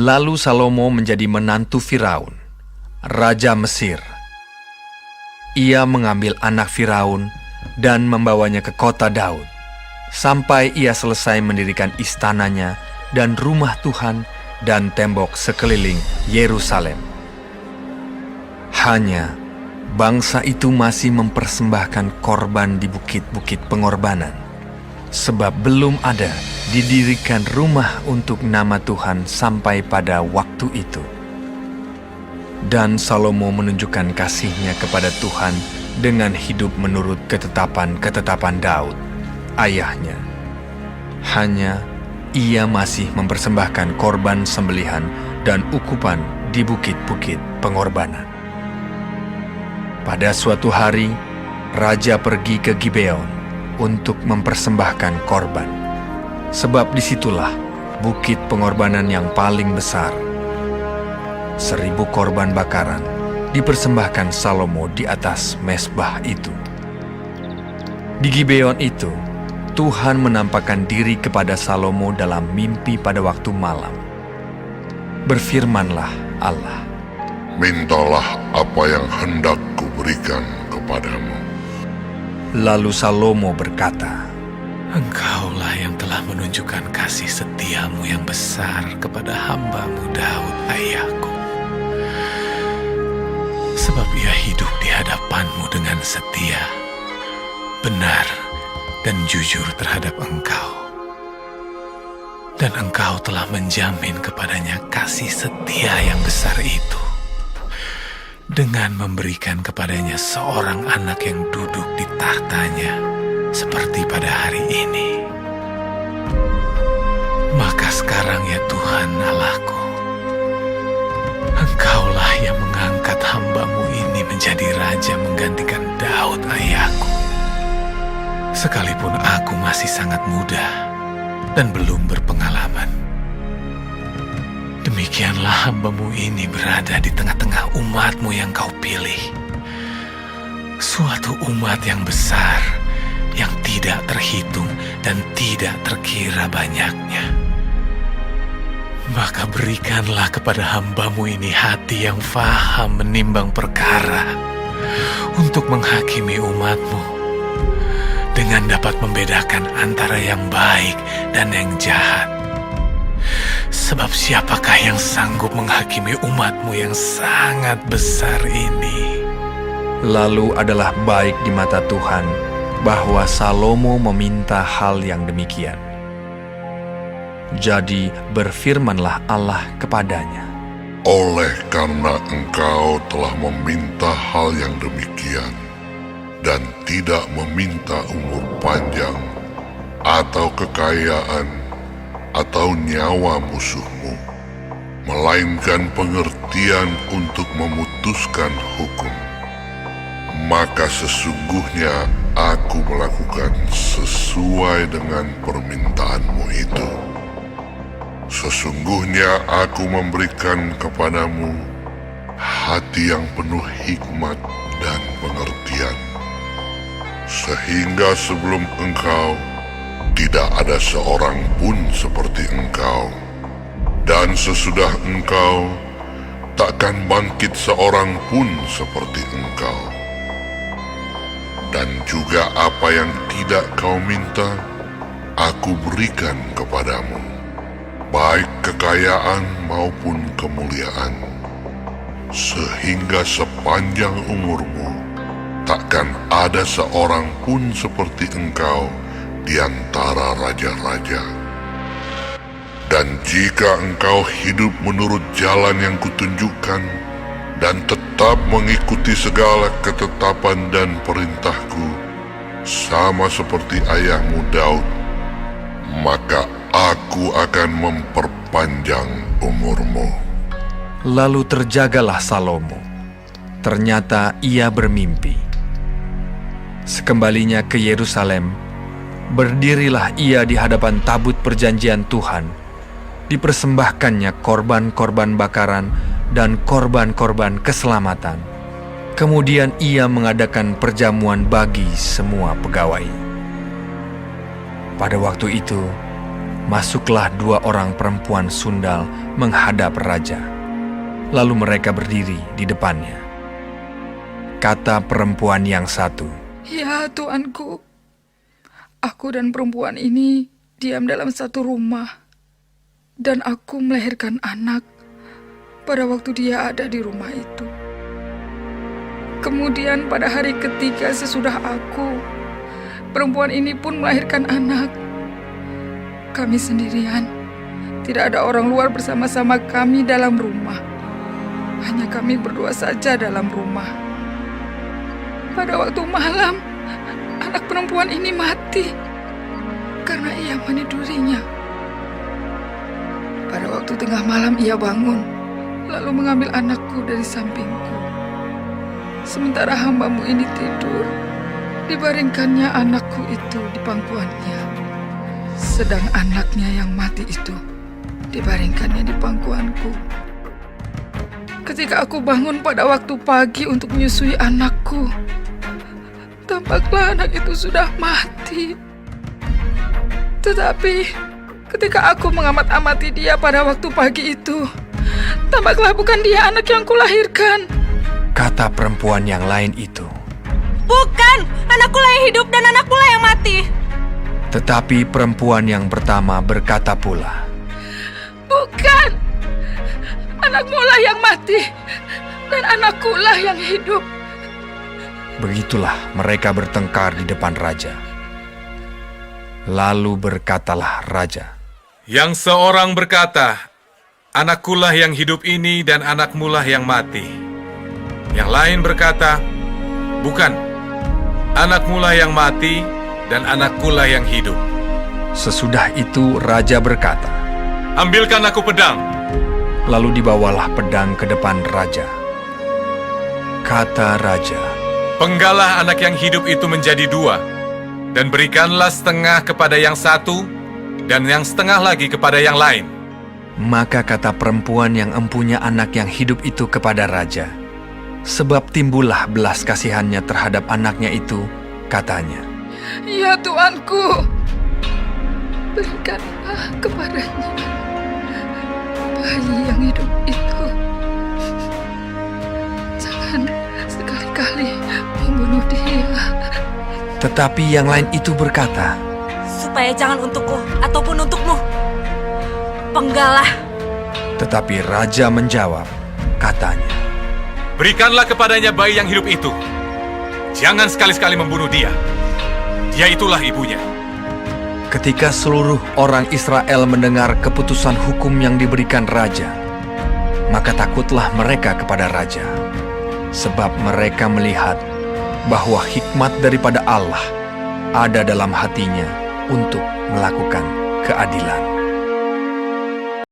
Lalu Salomo menjadi menantu Firaun, raja Mesir. Ia mengambil anak Firaun dan membawanya ke kota Daud, sampai ia selesai mendirikan istananya dan rumah Tuhan dan tembok sekeliling Yerusalem. Hanya bangsa itu masih mempersembahkan korban di bukit-bukit pengorbanan, sebab belum ada didirikan rumah untuk nama Tuhan sampai pada waktu itu. Dan Salomo menunjukkan kasihnya kepada Tuhan dengan hidup menurut ketetapan-ketetapan Daud, ayahnya. Hanya ia masih mempersembahkan korban sembelihan dan ukupan di bukit-bukit pengorbanan. Pada suatu hari, raja pergi ke Gibeon untuk mempersembahkan korban, sebab disitulah bukit pengorbanan yang paling besar. 1.000 korban bakaran dipersembahkan Salomo di atas mezbah itu. Di Gibeon itu, Tuhan menampakkan diri kepada Salomo dalam mimpi pada waktu malam. Berfirmanlah Allah, "Mintalah apa yang hendak kuberikan kepadamu." Lalu Salomo berkata, Engkaulah yang telah menunjukkan kasih setiamu yang besar kepada hamba-Mu Daud ayahku. Sebab ia hidup di hadapan-Mu dengan setia, benar, dan jujur terhadap Engkau. Dan Engkau telah menjamin kepadanya kasih setia yang besar itu, dengan memberikan kepadanya seorang anak yang duduk di tahtanya, seperti pada hari ini. Maka sekarang ya Tuhan Allahku, Engkaulah yang mengangkat hamba-Mu ini menjadi raja menggantikan Daud ayahku. Sekalipun aku masih sangat muda dan belum berpengalaman, demikianlah hamba-Mu ini berada di tengah-tengah umat-Mu yang Kau pilih, suatu umat yang besar, yang tidak terhitung dan tidak terkira banyaknya. Maka berikanlah kepada hamba-Mu ini hati yang faham menimbang perkara, untuk menghakimi umat-Mu, dengan dapat membedakan antara yang baik dan yang jahat. Sebab siapakah yang sanggup menghakimi umat-Mu yang sangat besar ini? lalu adalah baik di mata Tuhan bahwa Salomo meminta hal yang demikian. Jadi berfirmanlah Allah kepadanya, Oleh karena engkau telah meminta hal yang demikian, dan tidak meminta umur panjang, atau kekayaan, atau nyawa musuhmu, melainkan pengertian untuk memutuskan hukum, maka sesungguhnya aku melakukan sesuai dengan permintaanmu itu. Sesungguhnya aku memberikan kepadamu hati yang penuh hikmat dan pengertian, sehingga sebelum engkau tidak ada seorang pun seperti engkau, dan sesudah engkau takkan bangkit seorang pun seperti engkau. Dan juga apa yang tidak kau minta, aku berikan kepadamu, baik kekayaan maupun kemuliaan, sehingga sepanjang umurmu takkan ada seorang pun seperti engkau di antara raja-raja. Dan jika engkau hidup menurut jalan yang kutunjukkan dan tetap mengikuti segala ketetapan dan perintahku, sama seperti ayahmu Daud, maka aku akan memperpanjang umurmu. Lalu terjagalah Salomo. Ternyata ia bermimpi. Sekembalinya ke Yerusalem, berdirilah ia di hadapan tabut perjanjian Tuhan. Dipersembahkannya korban-korban bakaran dan korban-korban keselamatan. Kemudian ia mengadakan perjamuan bagi semua pegawai. Pada waktu itu, Masuklah 2 orang perempuan sundal menghadap raja. Lalu mereka berdiri di depannya. Kata perempuan yang satu, "Ya, tuanku. Aku dan perempuan ini diam dalam satu rumah. Dan aku melahirkan anak pada waktu dia ada di rumah itu. Kemudian pada hari ketiga sesudah aku, perempuan ini pun melahirkan anak. Kami sendirian. Tidak ada orang luar bersama-sama kami dalam rumah. Hanya kami berdua saja dalam rumah. Pada waktu malam, anak perempuan ini mati karena ia menidurinya. Pada waktu tengah malam ia bangun, lalu mengambil anakku dari sampingku. Sementara hambamu ini tidur, dibaringkannya anakku itu di pangkuannya. Sedang anaknya yang mati itu dibaringkannya di pangkuanku. Ketika aku bangun pada waktu pagi untuk menyusui anakku, tampaklah anak itu sudah mati. Tetapi ketika aku mengamat-amati dia pada waktu pagi itu, tampaklah bukan dia anak yang kulahirkan. kata perempuan yang lain itu. Bukan, anakku lah yang hidup dan anakku lah yang mati. Tetapi perempuan yang pertama berkata pula, Bukan, anakmu lah yang mati dan anakku lah yang hidup. Begitulah mereka bertengkar di depan raja. Lalu berkatalah raja, Yang seorang berkata, anakkulah yang hidup ini dan anakmulah yang mati. Yang lain berkata, bukan, anakmulah yang mati dan anakkulah yang hidup. sesudah itu raja berkata, Ambilkan aku pedang. lalu dibawalah pedang ke depan raja. Kata raja, Penggalah anak yang hidup itu menjadi dua, dan berikanlah setengah kepada yang satu, dan yang setengah lagi kepada yang lain. maka kata perempuan yang empunya anak yang hidup itu kepada raja, sebab timbullah belas kasihannya terhadap anaknya itu, katanya, Ya tuanku, berikanlah kepadanya bayi yang hidup itu. Jangan sekali-kali membunuh dia. Tetapi yang lain itu berkata, Supaya jangan untukku ataupun untukmu. Penggalah. tetapi raja menjawab, katanya, Berikanlah kepadanya bayi yang hidup itu. Jangan sekali-sekali membunuh dia. Dia itulah ibunya. ketika seluruh orang Israel mendengar keputusan hukum yang diberikan raja, maka takutlah mereka kepada raja, sebab mereka melihat bahwa hikmat daripada Allah ada dalam hatinya untuk melakukan keadilan.